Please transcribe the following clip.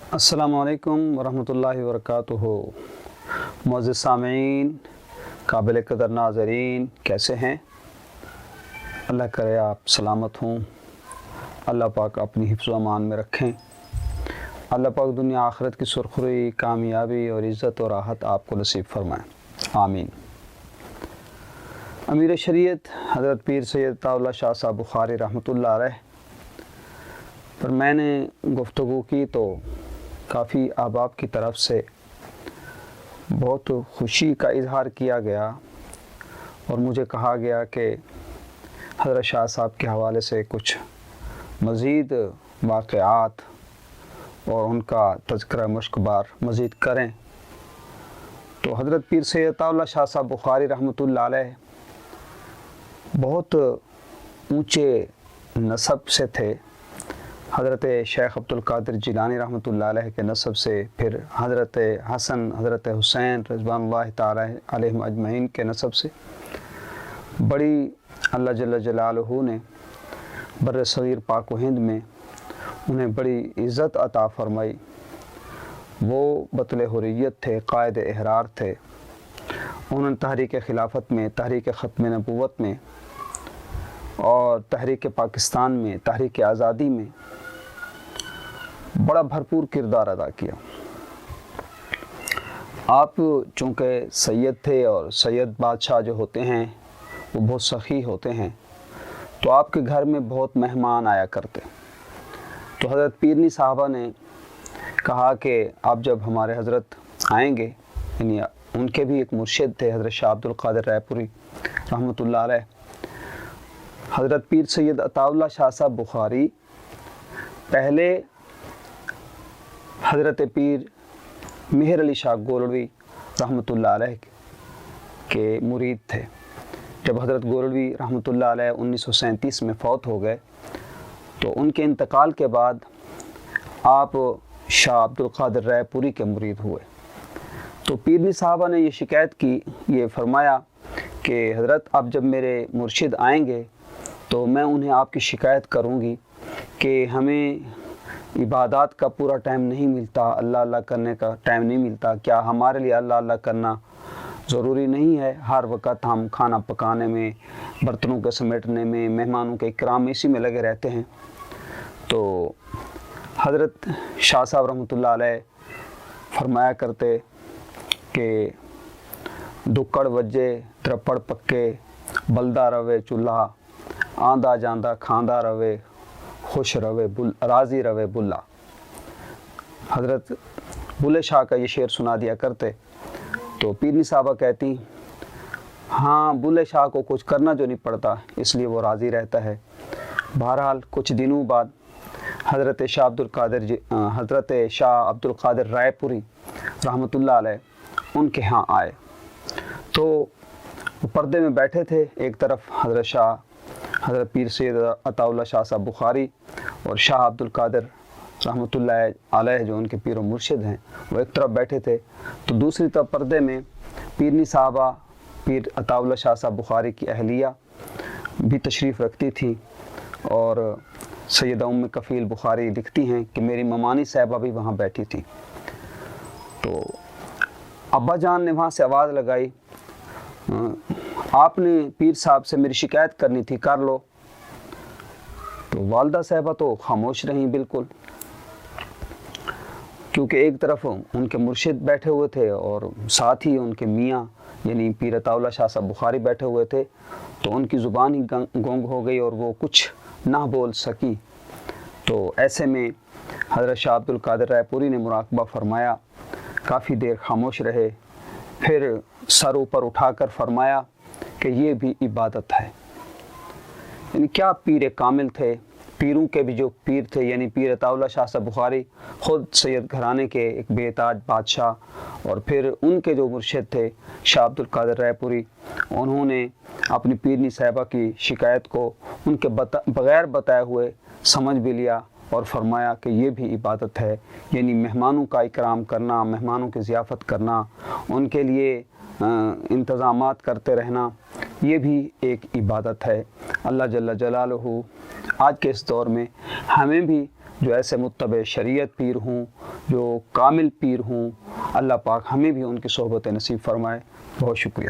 अस्सलामु अलैकुम वरहमतुल्लाहि वबरकातुहू। मुअज़्ज़िज़ सामीन, काबिल क़दर नाज़रीन, कैसे हैं? अल्लाह करे आप सलामत हों। अल्लाह पाक अपनी हिफ्ज़ व अमान में रखें। अल्लाह पाक दुनिया आखिरत की सुरखुरी, कामयाबी और इज़्ज़त और राहत आपको नसीब फरमाएँ, आमीन। अमीर शरीयत हज़रत पीर सैयद अताउल्लाह शाह साहब बुखारी रहमतुल्लाह अलैह पर मैंने गुफ्तगू की तो काफ़ी अहबाब की तरफ से बहुत खुशी का इजहार किया गया और मुझे कहा गया कि हज़रत शाह साहब के हवाले से कुछ मज़ीद वाक़यात और उनका तज़किरा मुश्कबार मज़ीद करें। तो हज़रत पीर सैयद अताउल्लाह शाह साहब बुखारी रहमतुल्लाह अलैह बहुत ऊँचे नसब से थे। हज़रत शेख अब्दुल कादिर जिलानी रहमतुल्लाह अलैह के नसब से, फिर हज़रत हसन, हज़रत हुसैन रज़वानुल्लाहि ताला अलैहिम अजमईन के नसब से बड़ी अल्लाह जल्ल जलालहू ने बर्र सग़ीर पाक व हिंद में उन्हें बड़ी इज़्ज़त अता फ़रमाई। वो बतले हुर्रियत थे, क़ायद एहरार थे। उन्होंने तहरीक खिलाफत में, तहरीक ख़त्म नबूवत में और तहरीक पाकिस्तान में, तहरीक आज़ादी में बड़ा भरपूर किरदार अदा किया। आप चूँकि सैयद थे और सैयद बादशाह जो होते हैं वो बहुत सखी होते हैं, तो आपके घर में बहुत मेहमान आया करते। तो हज़रत पीरनी साहबा ने कहा कि आप जब हमारे हज़रत आएंगे, यानी उनके भी एक मुर्शिद थे हज़रत शाह अब्दुल क़ादिर रायपुरी रहमतुल्लाह अलैह। हज़रत पीर सैयद अताउल्लाह शाह साहब बुखारी पहले हज़रत पीर मेहर अली शाह गोरड़वी रहमतुल्लाह अलैह के मुरीद थे। जब हज़रत गोरड़वी रहमतुल्लाह अलैह 1937 में फ़ौत हो गए तो उनके इंतकाल के बाद आप शाह अब्दुल क़ादिर रायपुरी के मुरीद हुए। तो पीरनी साहबा ने ये शिकायत की, ये फरमाया कि हज़रत आप जब मेरे मुर्शिद आएंगे तो मैं उन्हें आपकी शिकायत करूंगी कि हमें इबादत का पूरा टाइम नहीं मिलता, अल्लाह अल्लाह करने का टाइम नहीं मिलता। क्या हमारे लिए अल्लाह अल्लाह करना ज़रूरी नहीं है? हर वक्त हम खाना पकाने में, बर्तनों के समेटने में, मेहमानों के इकराम में, इसी में लगे रहते हैं। तो हज़रत शाह साहब रहमतुल्लाह अलैह फरमाया करते कि दुक्कड़ वज्जे त्रप्पड़ पक्के, बलदा रवे चूल्हा, आंदा जांदा खांदा रवे, खुश रवे राज़ी रवे बुल्ला। हज़रत बुल्ले शाह का ये शेर सुना दिया करते। तो पीरनी साहबा कहती, हाँ बुल्ले शाह को कुछ करना जो नहीं पड़ता, इसलिए वो राज़ी रहता है। बहरहाल कुछ दिनों बाद हज़रत शाह अब्दुल क़ादिर रायपुरी रहमतुल्लाह अलैह उनके यहाँ आए। तो वो पर्दे में बैठे थे, एक तरफ हज़रत पीर सैयद अताउल्लाह शाह साहब बुखारी और शाह अब्दुल कादिर रहमतुल्लाह अलैह जो उनके पीर व मुर्शिद हैं वो एक तरफ बैठे थे। तो दूसरी तरफ पर्दे में पीरनी साहबा पीर अताउल्लाह शाह साहब बुखारी की अहलिया भी तशरीफ़ रखती थी। और सैयदा उम्म कफ़ील बुखारी लिखती हैं कि मेरी ममानी साहबा भी वहाँ बैठी थी। तो अब्बा जान ने वहाँ से आवाज़ लगाई, आपने पीर साहब से मेरी शिकायत करनी थी, कर लो। तो वालदा साहबा तो खामोश रहीं बिल्कुल, क्योंकि एक तरफ उनके मुर्शिद बैठे हुए थे और साथ ही उनके मियाँ यानी पीर अताउल्लाह शाह साहब बुखारी बैठे हुए थे। तो उनकी ज़ुबान ही गुंग हो गई और वो कुछ ना बोल सकी। तो ऐसे में हज़रत शाह अब्दुल क़ादिर रायपुरी ने मुराक़बा फरमाया, काफ़ी देर खामोश रहे, फिर सर ऊपर उठाकर फरमाया कि ये भी इबादत है। यानी क्या पीर कामिल थे। पीरों के भी जो पीर थे यानी पीर अताउल्लाह शाह साहब बुखारी ख़ुद सैयद घराने के एक बेताज बादशाह, और फिर उनके जो मुर्शिद थे शाह अब्दुल क़ादिर रायपुरी, उन्होंने अपनी पीरनी साहबा की शिकायत को उनके बग़ैर बताए हुए समझ भी लिया और फरमाया कि ये भी इबादत है। यानी मेहमानों का इकराम करना, मेहमानों की ज़ियाफ़त करना, उनके लिए इंतज़ामात करते रहना, ये भी एक इबादत है। अल्लाह जल्ल जलालहू आज के इस दौर में हमें भी جو ایسے متبع شریعت پیر ہوں، جو کامل پیر ہوں، اللہ پاک ہمیں بھی ان کی صحبت نصیب فرمائے۔ بہت شکریہ۔